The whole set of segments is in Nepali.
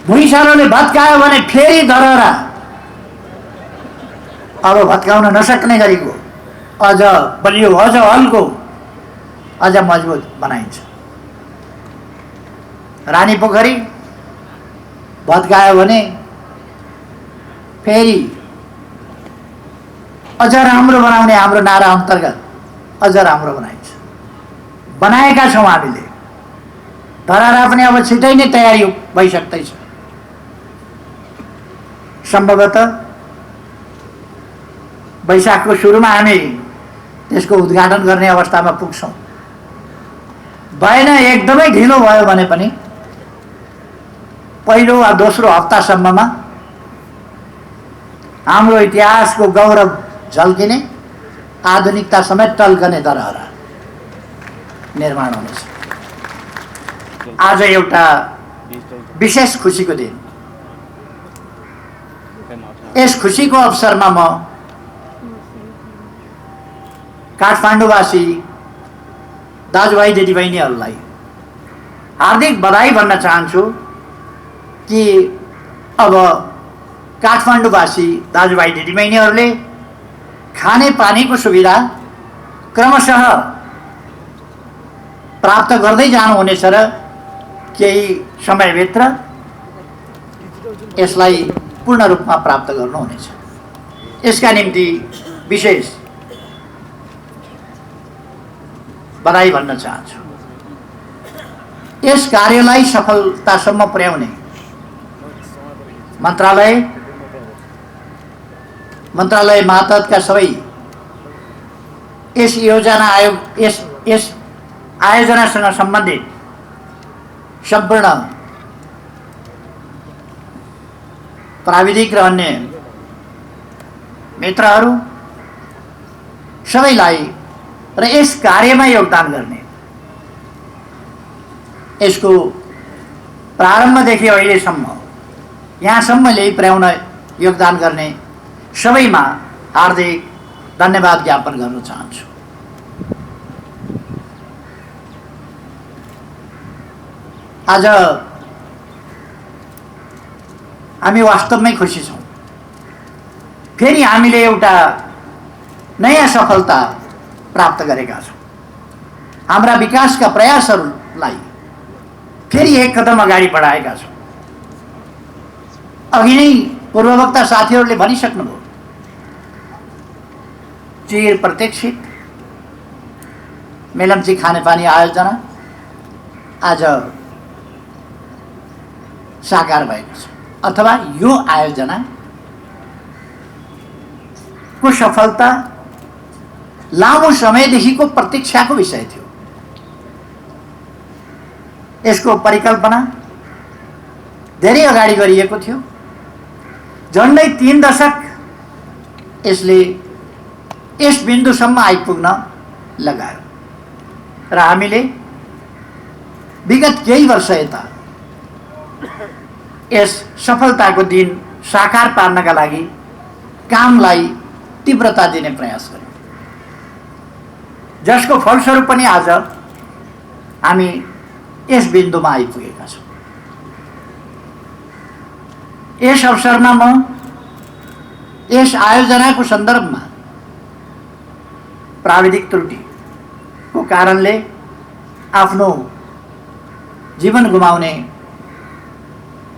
भुइँचालोले भत्कायो भने फेरि धरहरा अब भत्काउन नसक्ने गरेको अझ बलियो, अझ हल्को, अझ मजबुत बनाइन्छ। रानी पोखरी भत्कायो भने फेरि अझ राम्रो बनाउने हाम्रो नारा अन्तर्गत अझ राम्रो बनाइन्छ। बनाएका छौँ हामीले। धरहरा पनि अब छिटै नै तयारी भइसक्दैछ। सम्भवतः वैशाखको सुरुमा हामी त्यसको उद्घाटन गर्ने अवस्थामा पुग्छौँ। भएन, एकदमै ढिलो भयो भने पनि पहिलो वा दोस्रो हप्तासम्ममा हाम्रो इतिहासको गौरव झल्किने, आधुनिकता समेत टल्कने धरहरा निर्माण हुनेछ। आज एउटा विशेष खुसीको दिन। यस खुसीको अवसरमा म काठमाडौँवासी दाजुभाइ दिदीबहिनीहरूलाई हार्दिक बधाई भन्न चाहन्छु कि अब काठमाडौँवासी दाजुभाइ दिदीबहिनीहरूले खाने पानीको सुविधा क्रमशः प्राप्त गर्दै जानुहुनेछ र केही समयभित्र यसलाई पूर्ण रूपमा प्राप्त गर्नुहुनेछ। यसका निम्ति विशेष बधाई भन्न चाहन्छु। यस कार्यलाई सफलतासम्म पुर्याउने मन्त्रालय मातहतका सबै यस आयोजनासँग सम्बन्धित सम्पूर्ण प्राविधिक र अन्य मित्रहरू सबैलाई र यस कार्यमा योगदान गर्ने, यसको प्रारम्भदेखि अहिलेसम्म यहाँसम्म ल्याइ पुर्याउन योगदान गर्ने सबैमा हार्दिक धन्यवाद ज्ञापन गर्न चाहन्छु। आज हामी वास्तवमै खुसी छौँ। फेरि हामीले एउटा नयाँ सफलता प्राप्त गरेका छौँ। हाम्रा विकासका प्रयासहरूलाई फेरि एक कदम अगाडि बढाएका छौँ। अघि नै पूर्ववक्ता साथीहरूले भनिसक्नुभयो, चिर प्रतीक्षित मेलम्ची खानेपानी आयोजना आज साकार भएको छ, अथवा यो आयोजनाको सफलता लामो समयदेखिको प्रतीक्षाको विषय थियो। यसको परिकल्पना धेरै अगाडि गरिएको थियो। झन्डै 3 दशक यसले यस बिन्दुसम्म आइपुग्न लगायो र हामीले विगत केही वर्ष यता यस सफलताको दिन साकार पार्नका लागि कामलाई तीव्रता दिने प्रयास गर्यौँ, जसको फलस्वरूप पनि आज हामी यस बिन्दुमा आइपुगेका छौँ। यस अवसरमा म यस आयोजनाको सन्दर्भमा प्राविधिक त्रुटिको कारणले आफ्नो जीवन गुमाउने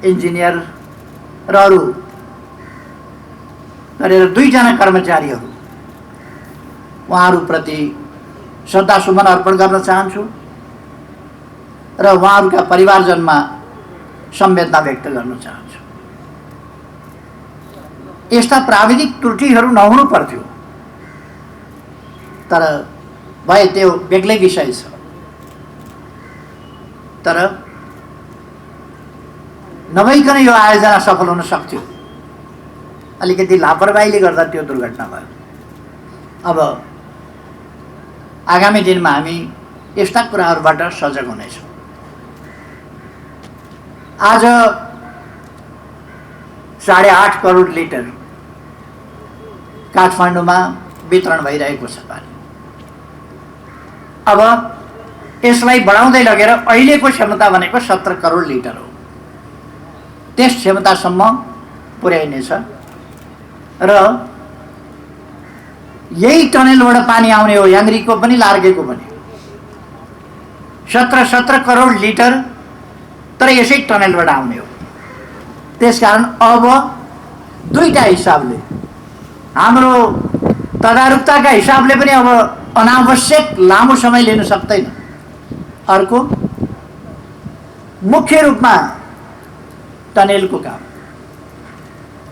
इन्जिनियर र अरू गरेर 2 जना कर्मचारीहरू, उहाँहरूप्रति श्रद्धासुमन अर्पण गर्न चाहन्छु र उहाँहरूका परिवारजनमा संवेदना व्यक्त गर्न चाहन्छु। यस्ता प्राविधिक त्रुटिहरू नहुनु पर्थ्यो, तर भए त्यो बेग्लै विषय छ। तर नभइकन यो आयोजना सफल हुन सक्थ्यो। अलिकति लापरवाहीले गर्दा त्यो दुर्घटना भयो। अब आगामी दिनमा हामी यस्ता कुराहरूबाट सजग हुनेछौँ। आज 8.5 करोड लिटर काठमाडौँमा वितरण भइरहेको छ पानी। अब यसलाई बढाउँदै लगेर अहिलेको क्षमता भनेको 17 करोड लिटर हो। त्यस क्षमतासम्म पुर्याइनेछ र यही टनेलबाट पानी आउने हो, याङ्रीको पनि लार्गेको पनि 17 करोड लिटर, तर यसै टनेलबाट आउने हो। त्यसकारण अब दुईटा हिसाबले, हाम्रो तदारुकताका हिसाबले पनि अब अनावश्यक लामो समय लिन सक्दैन। अर्को मुख्य रूपमा टनेलको काम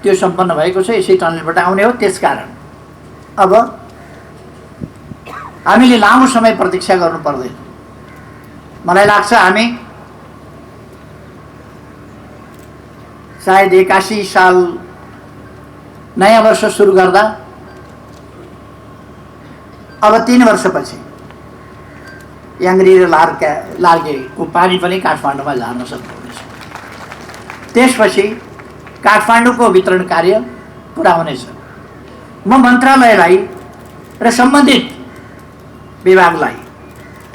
त्यो सम्पन्न भएको छ, यसै टनेलबाट आउने हो। त्यसकारण अब हामीले लामो समय प्रतीक्षा गर्नु पर्दैन। मलाई लाग्छ हामी सायद 81 साल नयाँ वर्ष सुरु गर्दा अब 3 वर्षपछि याङ्री र लार्गेको पानी पनि काठमाडौँमा झार्न सक्नुहुनेछ। त्यसपछि काठमाडौँको वितरण कार्य पुरा हुनेछ। म मन्त्रालयलाई र सम्बन्धित विभागलाई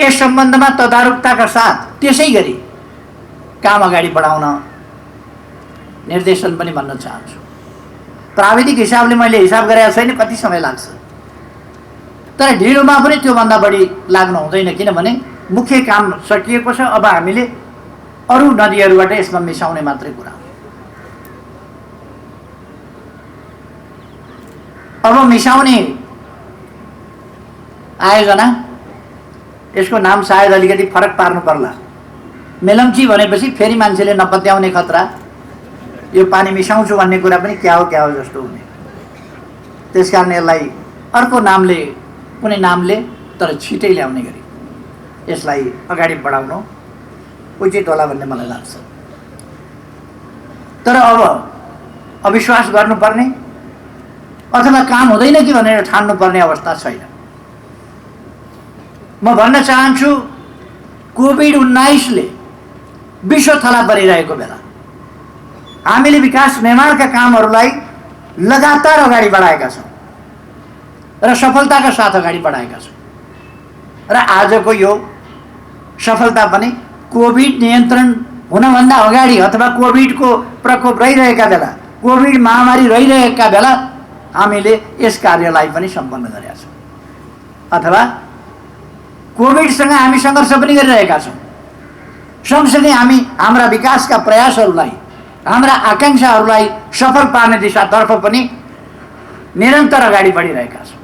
यस सम्बन्धमा तदारुकताका साथ त्यसै गरी काम अगाडि बढाउन निर्देशन पनि भन्न चाहन्छु। प्राविधिक हिसाबले मैले हिसाब गरेको छैन कति समय लाग्छ, तर ढिलोमा पनि त्योभन्दा बढी लाग्नु हुँदैन, किनभने मुख्य काम सकिएको छ। अब हामीले अरू नदीहरूबाट यसमा मिसाउने मात्रै कुरा हो। अब मिसाउने आयोजना, यसको नाम सायद अलिकति फरक पार्नु पर्ला। मेलम्ची भनेपछि फेरि मान्छेले नपत्याउने खतरा, यो पानी मिसाउँछु भन्ने कुरा पनि क्या हो जस्तो हुने। त्यसकारण यसलाई अर्को नामले, कुनै नामले, तर छिटै ल्याउने गरी यसलाई अगाडि बढाउनु उचित होला भन्ने मलाई लाग्छ। तर अब अविश्वास गर्नुपर्ने अथवा काम हुँदैन कि भनेर ठान्नुपर्ने अवस्था छैन। म भन्न चाहन्छु, कोभिड-19ले विश्व थला परिरहेको बेला हामीले विकास निर्माणका कामहरूलाई लगातार अगाडि बढाएका छौँ र सफलताका साथ अगाडि बढाएका छौँ। र आजको यो सफलता पनि कोभिड नियन्त्रण हुनभन्दा अगाडि अथवा कोभिडको प्रकोप रहिरहेका बेला, कोभिड महामारी रहिरहेका बेला हामीले यस कार्यलाई पनि सम्पन्न गरेका छौँ, अथवा कोभिडसँग हामी सङ्घर्ष पनि गरिरहेका छौँ। सँगसँगै हामी हाम्रा विकासका प्रयासहरूलाई, हाम्रा आकाङ्क्षाहरूलाई सफल पार्ने दिशातर्फ पनि निरन्तर अगाडि बढिरहेका छौँ।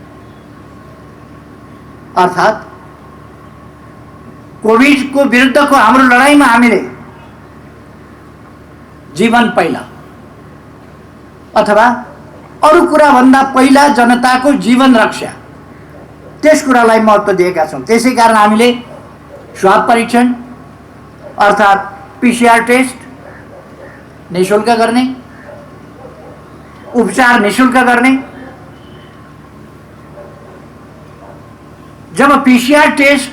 अर्थात् कोभिडको विरुद्धको हाम्रो लडाइँमा हामीले जीवन पहिला अथवा अरू कुराभन्दा पहिला जनताको जीवन रक्षा, त्यस कुरालाई महत्त्व दिएका छौँ। त्यसै कारण हामीले स्वाब परीक्षण अर्थात् PCR टेस्ट निःशुल्क गर्ने, उपचार निःशुल्क गर्ने। जब PCR टेस्ट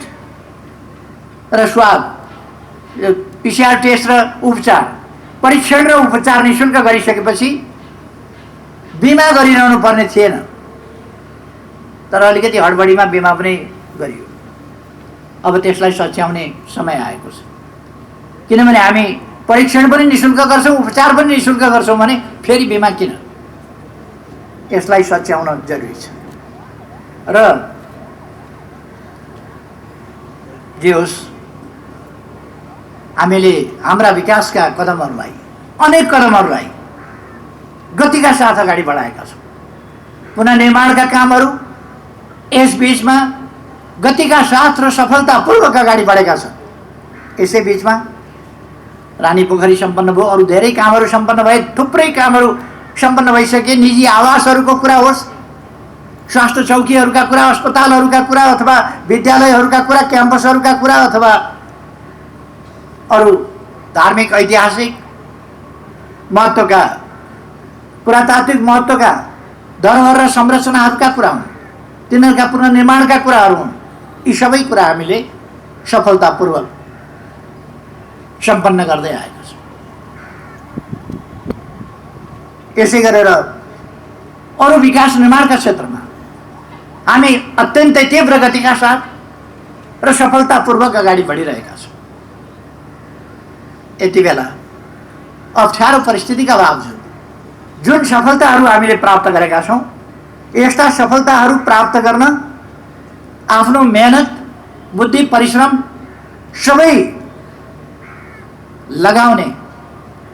र स्वाब, PCR टेस्ट र उपचार, परीक्षण र उपचार निःशुल्क गरिसकेपछि बिमा गरिरहनु पर्ने थिएन, तर अलिकति हडबडीमा बिमा पनि गरियो। अब त्यसलाई सच्याउने समय आएको छ, किनभने हामी परीक्षण पनि निःशुल्क गर्छौँ, उपचार पनि निःशुल्क गर्छौँ भने फेरि बिमा किन? यसलाई सच्याउन जरुरी छ। र जे होस्, हामीले हाम्रा विकासका कदमहरूलाई, अनेक कदमहरूलाई गतिका साथ अगाडि बढाएका छौँ। पुनर्निर्माणका कामहरू यस बीचमा गतिका साथ र सफलतापूर्वक अगाडि बढेका छन्। यसै बीचमा रानीपोखरी सम्पन्न भयो, अरू धेरै कामहरू सम्पन्न भए, थुप्रै कामहरू सम्पन्न भइसके। निजी आवासहरूको कुरा होस्, स्वास्थ्य चौकीहरूका कुरा, अस्पतालहरूका कुरा, अथवा विद्यालयहरूका कुरा, क्याम्पसहरूका कुरा, अथवा अरू धार्मिक ऐतिहासिक महत्त्वका, पुरातात्विक महत्त्वका धरोहर र संरचनाहरूका कुरा हुन्, तिनीहरूका पुनर्निर्माणका कुराहरू हुन्। यी सबै कुरा हामीले सफलतापूर्वक सम्पन्न गर्दै आएका छौँ। यसै गरेर अरू विकास निर्माणका क्षेत्रमा हामी अत्यन्तै तीव्र गतिका साथ र सफलतापूर्वक अगाडि बढिरहेका छौँ। यति बेला अप्ठ्यारो परिस्थितिका बावजुद जुन सफलताहरू हामीले प्राप्त गरेका छौँ, यस्ता सफलताहरू प्राप्त गर्न आफ्नो मेहनत, बुद्धि, परिश्रम सबै लगाउने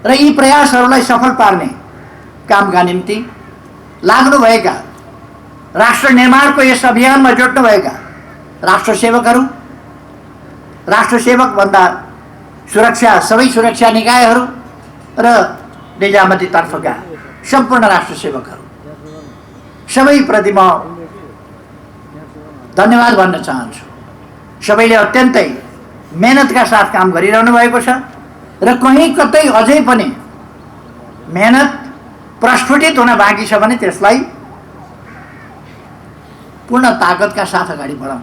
र यी प्रयासहरूलाई सफल पार्ने कामका निम्ति लाग्नुभएका, राष्ट्र निर्माणको यस अभियानमा जोड्नुभएका राष्ट्रसेवकहरू, राष्ट्रसेवकभन्दा सबै सुरक्षा निकायहरू र निजामतीतर्फका सम्पूर्ण राष्ट्रसेवकहरू सबैप्रति म धन्यवाद भन्न चाहन्छु। सबैले अत्यन्तै मेहनतका साथ काम गरिरहनु भएको छ र कहीँ कतै अझै पनि मेहनत प्रस्फुटित हुन बाँकी छ भने त्यसलाई पूर्ण ताकतका साथ अगाडि बढाउँ,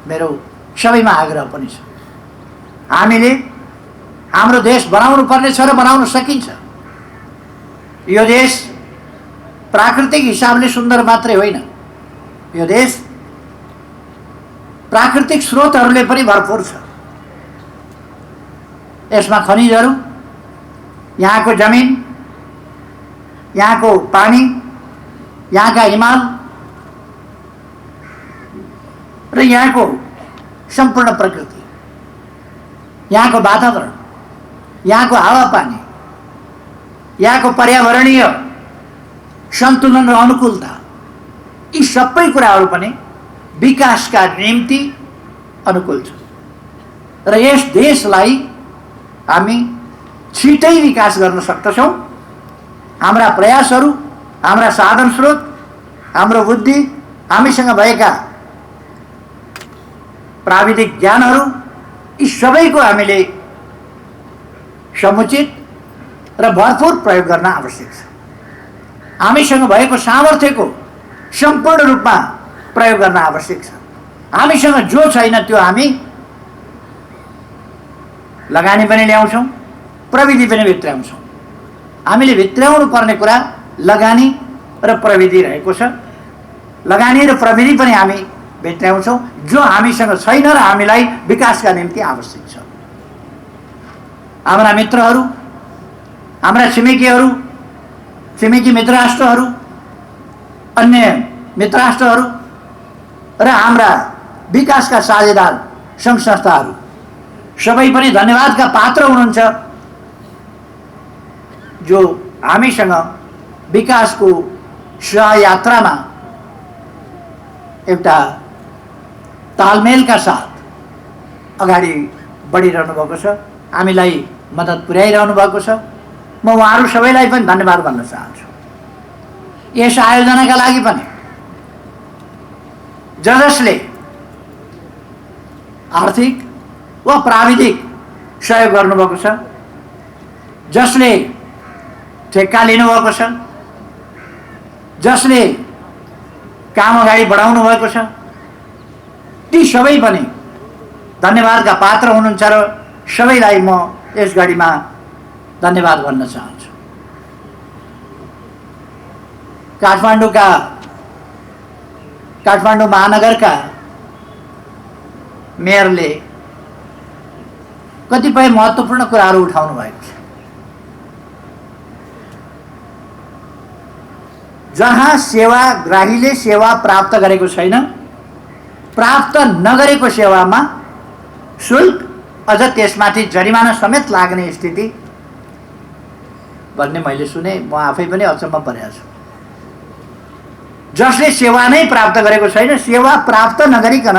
मेरो सबैमा आग्रह पनि छ। हामीले हाम्रो देश बनाउनु पर्ने छ र बनाउन सकिन्छ। यो देश प्राकृतिक हिसाबले सुन्दर मात्रै होइन, यो देश प्राकृतिक स्रोतहरूले पनि भरपूर छ। यसमा खनिजहरू, यहाँको जमिन, यहाँको पानी, यहाँका हिमाल र यहाँको सम्पूर्ण प्रकृति, यहाँको वातावरण, यहाँको हावापानी, यहाँको पर्यावरणीय सन्तुलन र अनुकूलता, यी सबै कुराहरू पनि विकासका निम्ति अनुकूल छ र यस देशलाई हामी छिटै विकास गर्न सक्दछौँ। हाम्रा प्रयासहरू, हाम्रा साधन स्रोत, हाम्रो बुद्धि, हामीसँग भएका प्राविधिक ज्ञानहरू, यी सबैको हामीले समुचित र भरपूर प्रयोग गर्न आवश्यक छ। हामीसँग भएको सामर्थ्यको सम्पूर्ण रूपमा प्रयोग गर्न आवश्यक छ। हामीसँग जो छैन त्यो हामी लगानी पनि ल्याउँछौँ, प्रविधि पनि भित्र्याउँछौँ। हामीले भित्र्याउनु पर्ने कुरा लगानी र प्रविधि रहेको छ। लगानी र प्रविधि पनि हामी भित्र्याउँछौँ जो हामीसँग छैन र हामीलाई विकासका निम्ति आवश्यक छ। हाम्रा मित्रहरू, हाम्रा छिमेकीहरू, छिमेकी मित्र राष्ट्रहरू, अन्य मित्र राष्ट्रहरू र हाम्रा विकासका साझेदार सङ्घ संस्थाहरू सबै पनि धन्यवादका पात्र हुनुहुन्छ, जो हामीसँग विकासको सहयात्रामा एउटा तालमेलका साथ अगाडि बढिरहनु भएको छ, हामीलाई मद्दत पुर्याइरहनु भएको छ। म उहाँहरू सबैलाई पनि धन्यवाद भन्न चाहन्छु। यस आयोजनाका लागि पनि जसले आर्थिक वा प्राविधिक सहयोग गर्नुभएको छ, जसले ठेक्का लिनुभएको छ, जसले काम अगाडि बढाउनु भएको छ, ती सबै पनि धन्यवादका पात्र हुनुहुन्छ र सबैलाई म यस घडीमा धन्यवाद भन्न चाहन्छु। काठमाडौँ महानगरका मेयरले कतिपय महत्त्वपूर्ण कुराहरू उठाउनु भएको छ। जहाँ सेवाग्राहीले सेवा प्राप्त गरेको छैन, प्राप्त नगरेको सेवामा शुल्क अझ त्यसमाथि जरिमाना समेत लाग्ने स्थिति भन्ने मैले सुने। म आफै पनि अचम्म परेको छु। जसले सेवा नै प्राप्त गरेको छैन, सेवा प्राप्त नगरिकन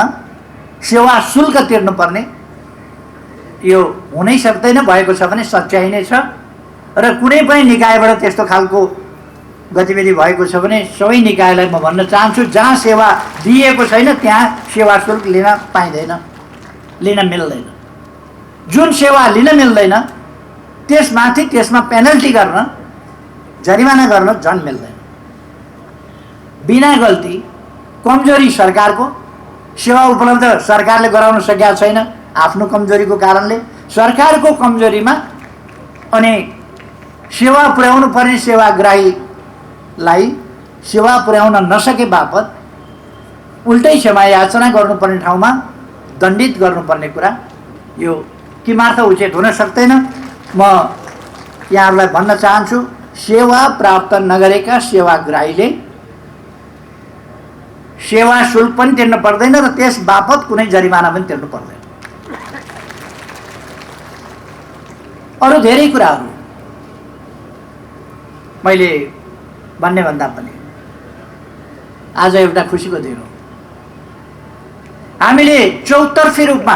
सेवा शुल्क तिर्नुपर्ने, यो हुनै सक्दैन। भएको छ भने सच्याइ नै छ र कुनै पनि निकायबाट त्यस्तो खालको गतिविधि भएको छ भने सबै निकायलाई म भन्न चाहन्छु, जहाँ सेवा दिएको छैन त्यहाँ सेवा शुल्क लिन पाइँदैन, लिन मिल्दैन। जुन सेवा लिन मिल्दैन त्यसमाथि त्यसमा पेनल्टी गर्न, जरिमाना गर्न झन् मिल्दैन। बिना गल्ती, कमजोरी सरकारको, सेवा उपलब्ध सरकारले गराउन सकेका छैन आफ्नो कमजोरीको कारणले, सरकारको कमजोरीमा अनि सेवा पुर्याउनु पर्ने सेवाग्राहीलाई सेवा पुर्याउन नसके बापत उल्टै क्षमा याचना गर्नुपर्ने ठाउँमा दण्डित गर्नुपर्ने कुरा यो किमार्थ उचित हुन सक्दैन। म यहाँहरूलाई भन्न चाहन्छु, सेवा प्राप्त नगरेका सेवाग्राहीले सेवा शुल्क पनि तिर्नु पर्दैन र त्यस बापत कुनै जरिमाना पनि तिर्नु पर्दैन। अरू धेरै कुराहरू मैले भन्ने भन्दा पनि आज एउटा खुसीको दिन हो। हामीले चौतर्फी रूपमा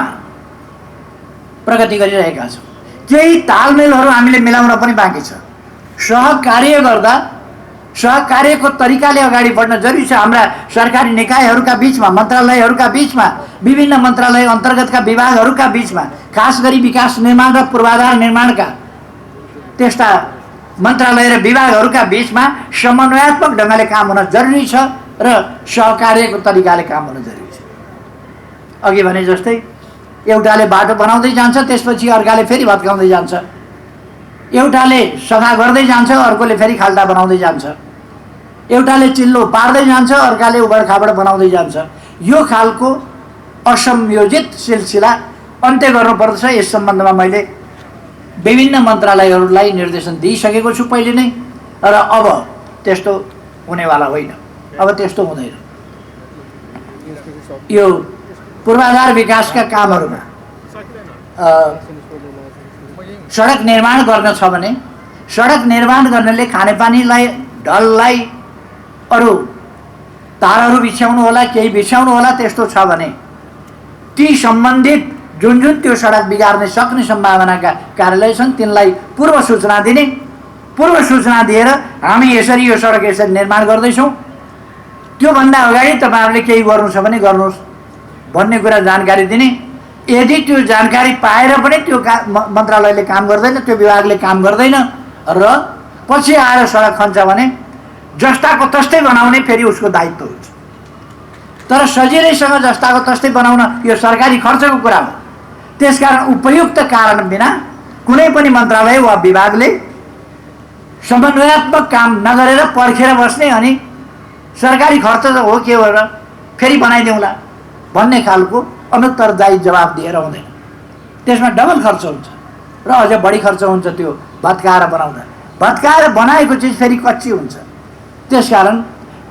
प्रगति गरिरहेका छौँ। केही तालमेलहरू हामीले मिलाउन पनि बाँकी छ। सहकार्य गर्दा सहकार्यको तरिकाले अगाडि बढ्न जरुरी छ। हाम्रा सरकारी निकायहरूका बीचमा, मन्त्रालयहरूका बीचमा, विभिन्न मन्त्रालय अन्तर्गतका विभागहरूका बीचमा, खास गरी विकास निर्माण र पूर्वाधार निर्माणका त्यस्ता मन्त्रालय र विभागहरूका बीचमा समन्वयात्मक ढङ्गले काम हुन जरुरी छ र सहकार्यको तरिकाले काम हुन जरुरी छ। अघि भने जस्तै एउटाले बाटो बनाउँदै जान्छ, त्यसपछि अर्काले फेरि भत्काउँदै जान्छ। एउटाले सफा गर्दै जान्छ, अर्कोले फेरि खाल्टा बनाउँदै जान्छ। एउटाले चिल्लो पार्दै जान्छ, अर्काले उबडखाबड बनाउँदै जान्छ। यो खालको असंयोजित सिलसिला अन्त्य गर्नुपर्दछ। यस सम्बन्धमा मैले विभिन्न मन्त्रालयहरूलाई निर्देशन दिइसकेको छु पहिले नै, र अब त्यस्तो हुनेवाला होइन। अब त्यस्तो हुँदैन। यो पूर्वाधार विकासका कामहरूमा सडक निर्माण गर्न छ भने सडक निर्माण गर्नेले खानेपानीलाई, ढललाई अरू तारहरू बिछ्याउनु होला, केही बिछ्याउनु होला। त्यस्तो छ भने ती सम्बन्धित जुन जुन त्यो सडक बिगार्न सक्ने सम्भावनाका कार्यालय छन् तिनलाई पूर्व सूचना दिने, पूर्व सूचना दिएर हामी यसरी यो सडक यसरी निर्माण गर्दैछौँ, त्योभन्दा अगाडि तपाईँहरूले केही गर्नु छ भने गर्नुहोस् भन्ने कुरा जानकारी दिने। यदि त्यो जानकारी पाएर पनि त्यो मन्त्रालयले काम गर्दैन, त्यो विभागले काम गर्दैन र पछि आएर सडक खन्छ भने जस्ताको तस्तै बनाउने फेरि उसको दायित्व हुन्छ। तर सजिलैसँग जस्ताको तस्तै बनाउन यो सरकारी खर्चको कुरा हो। त्यसकारण उपयुक्त कारण बिना कुनै पनि मन्त्रालय वा विभागले समन्वयात्मक काम नगरेर पर्खेर बस्ने अनि सरकारी खर्च त हो के हो र फेरि बनाइदिउँला भन्ने खालको अनुत्तरदायी जवाब दिएर हुँदैन। त्यसमा डबल खर्च हुन्छ र अझ बढी खर्च हुन्छ त्यो भत्काएर बनाउँदा। भत्काएर बनाएको चिज फेरि कच्ची हुन्छ। त्यसकारण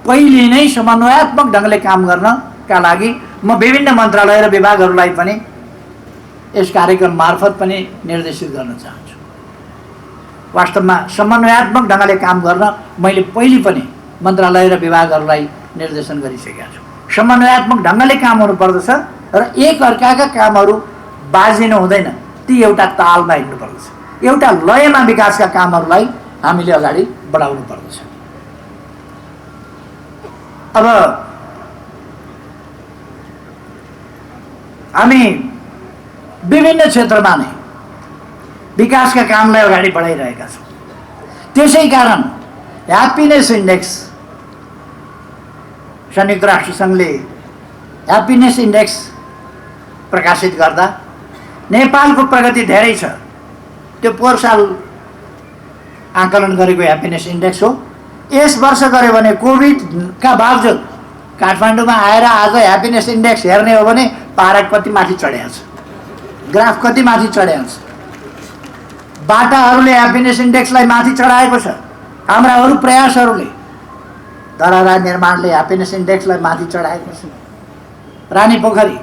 पहिले नै समन्वयात्मक ढङ्गले काम गर्नका लागि म विभिन्न मन्त्रालय र विभागहरूलाई पनि यस कार्यक्रम मार्फत पनि निर्देशित गर्न चाहन्छु। वास्तवमा समन्वयात्मक ढङ्गले काम गर्न मैले पहिले पनि मन्त्रालय र विभागहरूलाई निर्देशन गरिसकेका छु। समन्वयात्मक ढङ्गले काम हुनुपर्दछ र एक अर्काका कामहरू बाजिनु हुँदैन। ती एउटा तालमा हिँड्नु पर्दछ, एउटा लयमा विकासका कामहरूलाई हामीले अगाडि बढाउनु पर्दछ। अब हामी विभिन्न क्षेत्रमा नै विकासका कामलाई अगाडि बढाइरहेका छौँ। त्यसै कारण ह्याप्पिनेस इन्डेक्स, संयुक्त राष्ट्र सङ्घले ह्याप्पिनेस इन्डेक्स प्रकाशित गर्दा नेपालको प्रगति धेरै छ। त्यो पोहोर साल आकलन गरेको ह्याप्पिनेस इन्डेक्स हो। यस वर्ष गऱ्यो भने कोभिडका बावजुद काठमाडौँमा आएर आज ह्याप्पिनेस इन्डेक्स हेर्ने हो भने पारा कति माथि चढेको छ, ग्राफ कति माथि चढेको छ। बाटाहरूले ह्याप्पिनेस इन्डेक्सलाई माथि चढाएको छ। हाम्रा अरू प्रयासहरूले, धरारा निर्माणले ह्याप्पिनेस इन्डेक्सलाई माथि चढाएको छ। रानी पोखरी,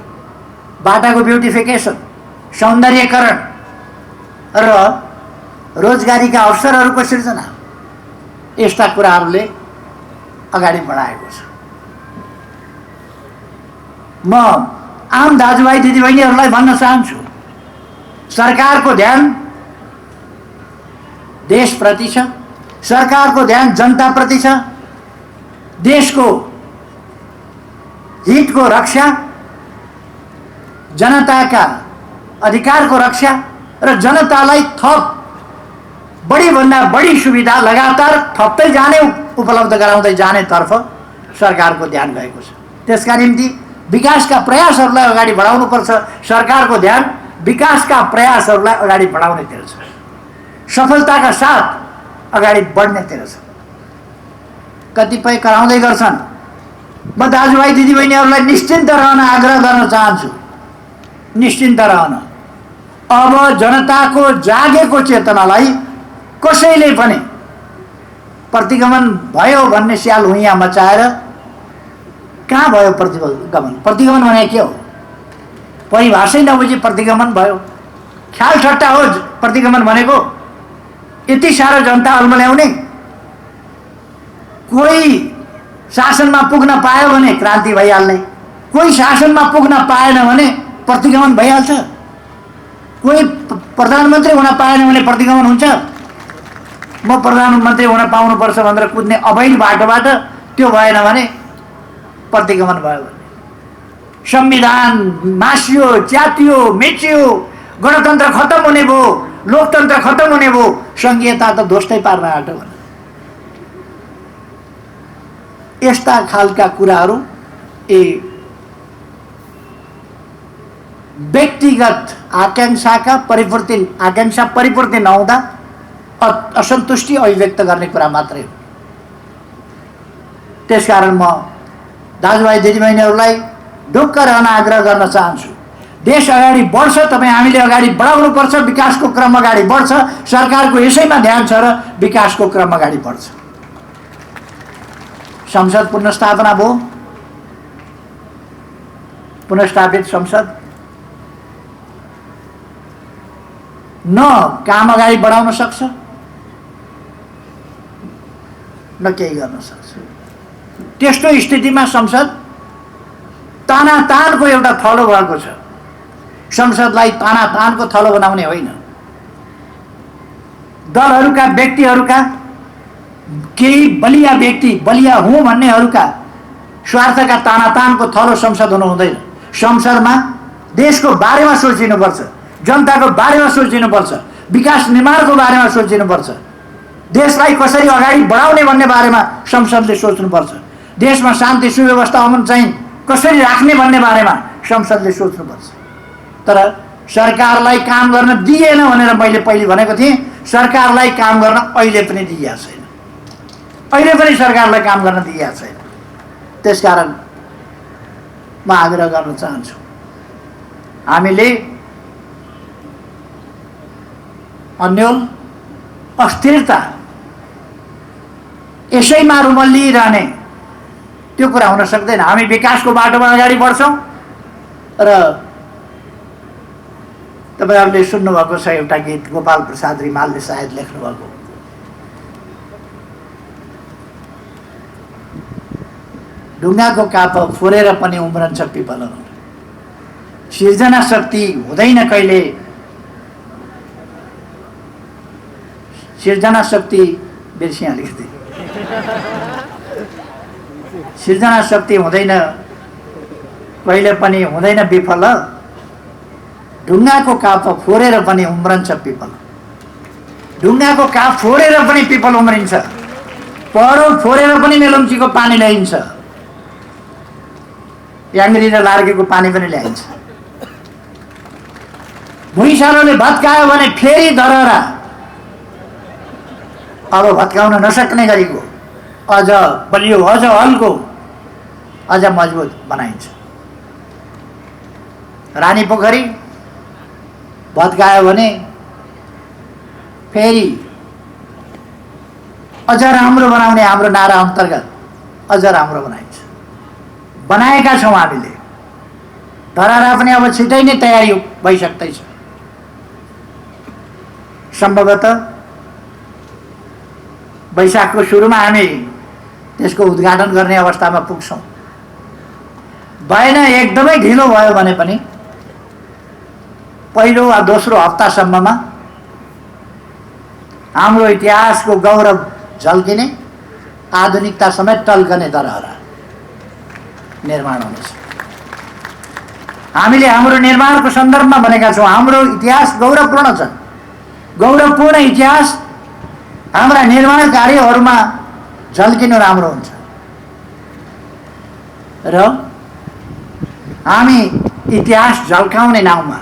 बाटाको ब्युटिफिकेसन, सौन्दर्यकरण र रोजगारीका अवसरहरूको सिर्जना, यस्ता कुराहरूले अगाडि बढाएको छ। म आम दाजुभाइ दिदीबहिनीहरूलाई भन्न चाहन्छु, सरकारको ध्यान देशप्रति छ, सरकारको ध्यान जनताप्रति छ। देशको हितको रक्षा, जनताका अधिकारको रक्षा र जनतालाई थप बढीभन्दा बढी सुविधा लगातार थप्दै जाने, उपलब्ध गराउँदै जानेतर्फ सरकारको ध्यान गएको छ। त्यसका निम्ति विकासका प्रयासहरूलाई अगाडि बढाउनुपर्छ। सरकारको ध्यान विकासका प्रयासहरूलाई अगाडि बढाउनेतिर छ, सफलताका साथ अगाडि बढ्नेतिर छ। कतिपय कराउँदै गर्छन्। म दाजुभाइ दिदीबहिनीहरूलाई निश्चिन्त रहन आग्रह गर्न चाहन्छु। निश्चिन्त रहन। अब जनताको जागेको चेतनालाई कसैले पनि प्रतिगमन भयो भन्ने स्याल हुइया मचाएर कहाँ भयो प्रतिगमन? प्रतिगमन भने के हो? परिभाषै नबुझी प्रतिगमन भयो। ख्याल ठट्टा हो प्रतिगमन भनेको। यति साह्रो जनता अल्मल्याउने, कोही शासनमा पुग्न पायो भने क्रान्ति भइहाल्ने, कोही शासनमा पुग्न पाएन भने प्रतिगमन भइहाल्छ। कोही प्रधानमन्त्री हुन पाएन भने प्रतिगमन हुन्छ। म प्रधानमन्त्री हुन पाउनुपर्छ भनेर कुद्ने अवैध बाटोबाट त्यो भएन भने प्रतिगमन भयो भने संविधान मासियो, च्यातियो, मेचियो, गणतन्त्र खत्म हुने भयो, लोकतन्त्र खत्म हुने भयो, संघीयता त ध्वस्तै पार्न आँट्यो भने यस्ता खालका कुराहरू व्यक्तिगत आकांक्षा परिपूर्ति नहुँदा असन्तुष्टि अभिव्यक्त गर्ने कुरा मात्रै हो। त्यसकारण म दाजुभाइ दिदीबहिनीहरूलाई ढुक्क रहन आग्रह गर्न चाहन्छु। देश अगाडि बढ्छ, तपाईँ हामीले अगाडि बढाउनुपर्छ। विकासको क्रम अगाडि बढ्छ। सरकारको यसैमा ध्यान छ र विकासको क्रम अगाडि बढ्छ। संसद पुनर्स्थापना भयो, पुनर्स्थापित संसद न काम अगाडि बढाउन सक्छ न केही गर्न सक्छ। त्यस्तो स्थितिमा संसद तानातानको एउटा थलो भएको छ। संसदलाई तानातानको थलो बनाउने होइन, दलहरूका व्यक्तिहरूका केही बलिया व्यक्ति, बलिया हुँ भन्नेहरूका स्वार्थका तानातानको थलो संसद हुनु हुँदैन। संसदमा देशको बारेमा सोचिनुपर्छ, जनताको बारेमा सोचिनुपर्छ, विकास निर्माणको बारेमा सोचिनुपर्छ, देशलाई कसरी अगाडि बढाउने भन्ने बारेमा संसदले सोच्नुपर्छ, देशमा शान्ति सुव्यवस्था अमन चाहिँ कसरी राख्ने भन्ने बारेमा संसदले सोच्नुपर्छ। तर सरकारलाई काम गर्न दिएन भनेर मैले पहिले भनेको थिएँ, सरकारलाई काम गर्न अहिले पनि दिइएको छैन। अहिले पनि सरकारलाई काम गर्न दिइएको छैन। त्यसकारण म आग्रह गर्न चाहन्छु, हामीले अन्यल अस्थिरता यसैमा रुमल्लिरहने त्यो कुरा हुन सक्दैन। हामी विकासको बाटोमा अगाडि बढ्छौँ र तपाईहरुले सुन्नुभएको छ एउटा गीत, गोपाल प्रसाद रिमालले सायद लेख्नुभएको, ढुङ्गाको काप फोरेर पनि उम्रन्छ पिपल। सिर्जना शक्ति हुँदैन कहिले, सिर्जना शक्ति बिर्सिया अलिकति, सिर्जना शक्ति हुँदैन कहिले पनि हुँदैन विफल, ढुङ्गाको काप फोरेर पनि उम्रन्छ पिपल। ढुङ्गाको काप फोरेर पनि पिपल उम्रिन्छ, पहरो फोरेर पनि मेलम्चीको पानी ल्याइन्छ, याङ्ग्री र लार्केको पानी पनि ल्याइन्छ। भुइँसारोले भत्कायो भने फेरि धरहरा अब भत्काउन नसक्ने गरेको अझ बलियो, अझ हल्को, अझ मजबुत बनाइन्छ। रानी पोखरी भत्कायो भने फेरि अझ राम्रो बनाउने हाम्रो नारा अन्तर्गत अझ राम्रो बनाइन्छ। बनाएका छौँ हामीले। धरहरा पनि अब छिटै नै तयारी भइसक्दैछ। सम्भवतः वैशाखको सुरुमा हामी त्यसको उद्घाटन गर्ने अवस्थामा पुग्छौँ। भएन, एकदमै ढिलो भयो भने पनि पहिलो वा दोस्रो हप्तासम्ममा हाम्रो इतिहासको गौरव झल्किने, आधुनिकता समेत टल्कने धरहरा निर्माण हुनेछ। हामीले हाम्रो निर्माणको सन्दर्भमा भनेका छौँ, हाम्रो इतिहास गौरवपूर्ण छ। गौरवपूर्ण इतिहास हाम्रा निर्माण कार्यहरूमा झल्किनु राम्रो हुन्छ र हामी इतिहास झल्काउने नाउँमा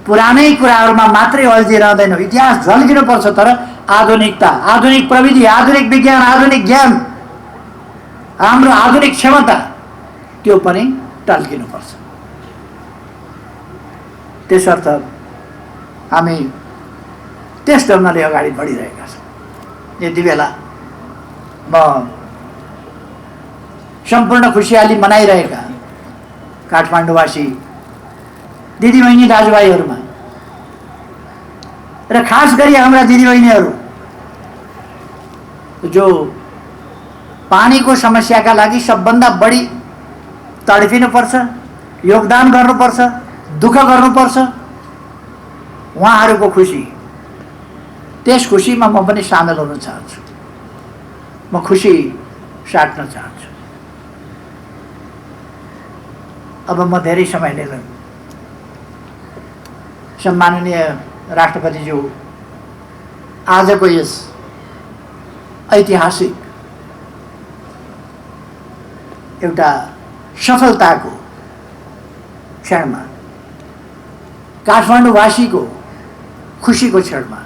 पुरानै कुराहरूमा मात्रै अल्झिरहँदैनौँ। इतिहास झल्किनुपर्छ, तर आधुनिकता, आधुनिक प्रविधि, आधुनिक विज्ञान, आधुनिक ज्ञान, हाम्रो आधुनिक क्षमता त्यो पनि टल्किनुपर्छ। त्यसर्थ हामी त्यस ढङ्गले अगाडि बढिरहेका छौँ। यति बेला म सम्पूर्ण खुसियाली मनाइरहेका काठमाडौँवासी दिदीबहिनी दाजुभाइहरूमा र खास गरी हाम्रा दिदीबहिनीहरू जो पानीको समस्याका लागि सबभन्दा बढी तडपिनुपर्छ, योगदान गर्नुपर्छ, दुःख गर्नुपर्छ, उहाँहरूको खुसी, त्यस खुसीमा म पनि सामेल हुन चाहन्छु। म खुसी साट्न चाहन्छु। अब म धेरै समय लिँदैन। सम्माननीय राष्ट्रपतिज्यू आजको यस ऐतिहासिक एउटा सफलताको क्षणमा, काठमाडौँवासीको खुसीको क्षणमा,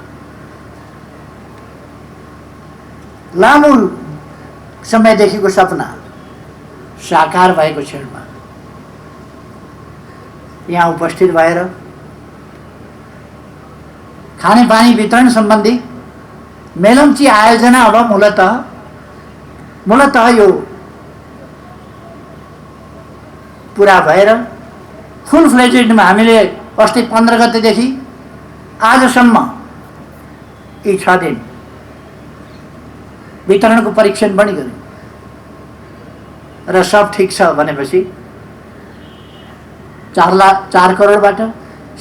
लामो समयदेखिको सपना साकार भएको क्षणमा यहाँ उपस्थित भएर खानेपानी वितरण सम्बन्धी मेलम्ची आयोजना अब मूलतः यो पुरा भएर फुल फ्लेजेडमा हामीले अस्ति 15 गतेदेखि आजसम्म यी 6 दिन वितरणको परीक्षण पनि गर्यौँ र सब ठिक छ भनेपछि 4 करोडबाट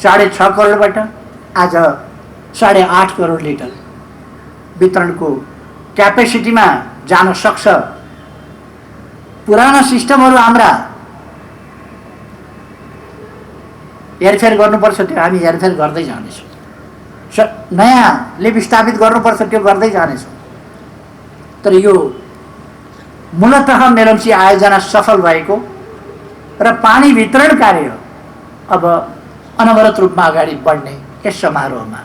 6.5 करोडबाट आज 8.5 करोड लिटर वितरणको क्यापेसिटीमा जान सक्छ। पुराना सिस्टमहरू हाम्रा हेरफेर गर्नुपर्छ, त्यो हामी हेरफेर गर्दै जानेछौँ। नयाँले विस्थापित गर्नुपर्छ, त्यो गर्दै जानेछौँ। तर यो मूलतः मेलम्ची आयोजना सफल भएको र पानी वितरण कार्य अब अनवरत रूपमा अगाडि बढ्ने यस समारोहमा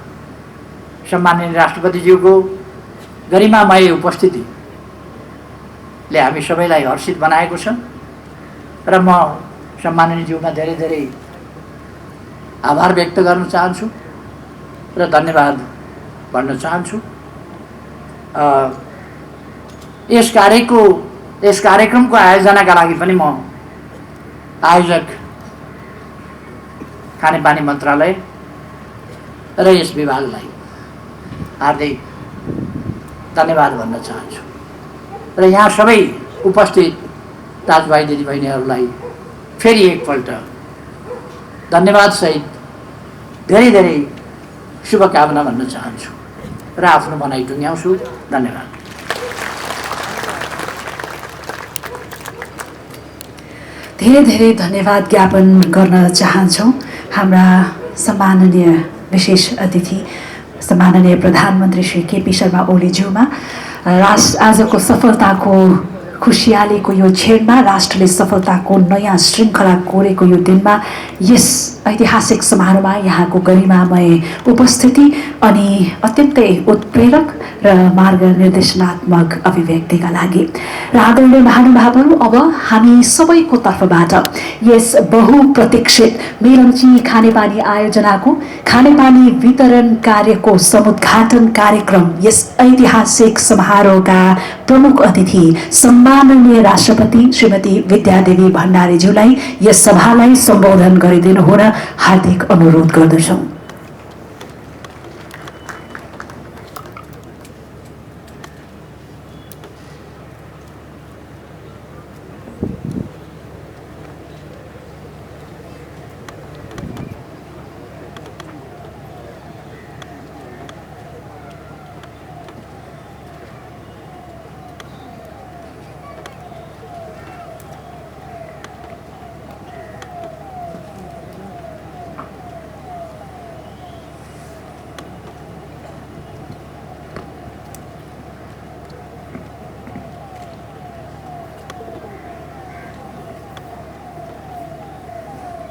सम्माननीय राष्ट्रपतिज्यूको गरिमामय उपस्थितिले हामी सबैलाई हर्षित बनाएको छ र म सम्माननीय ज्यूमा धेरै धेरै आभार व्यक्त गर्न चाहन्छु र धन्यवाद भन्न चाहन्छु। यस कार्यक्रमको आयोजनाका लागि पनि म आयोजक खानेपानी मन्त्रालय र यस विभागलाई हार्दिक धन्यवाद भन्न चाहन्छु र यहाँ सबै उपस्थित दाजुभाइ दिदीबहिनीहरूलाई फेरि एकपल्ट धन्यवाद सहित धेरै धेरै शुभकामना भन्न चाहन्छु र आफ्नो भनाइ टुङ्ग्याउँछु। धन्यवाद। धेरै धेरै धन्यवाद ज्ञापन गर्न चाहन्छौँ हाम्रा सम्माननीय विशेष अतिथि सम्माननीय प्रधानमन्त्री श्री केपी शर्मा ओलीज्यूमा। आजको सफलताको खुसियालीको यो क्षणमा, राष्ट्रले सफलताको नयाँ श्रृङ्खला कोरेको यो दिनमा यस ऐतिहासिक समारोहमा यहाँको गरिमामय उपस्थिति अनि अत्यन्तै उत्प्रेरक र मार्गनिर्देशनात्मक अभिव्यक्तिका लागि र आदरणीय महानुभावहरू, अब हामी सबैको तर्फबाट यस बहुप्रतीक्षित मेलम्ची खानेपानी आयोजनाको खानेपानी वितरण कार्यको समुद्घाटन कार्यक्रम, यस ऐतिहासिक समारोहका प्रमुख अतिथि सम्माननीय राष्ट्रपति श्रीमती विद्यादेवी भण्डारीज्यूलाई यस सभालाई सम्बोधन गरिदिनु हुन हार्दिक अनुरोध गर्दछौँ।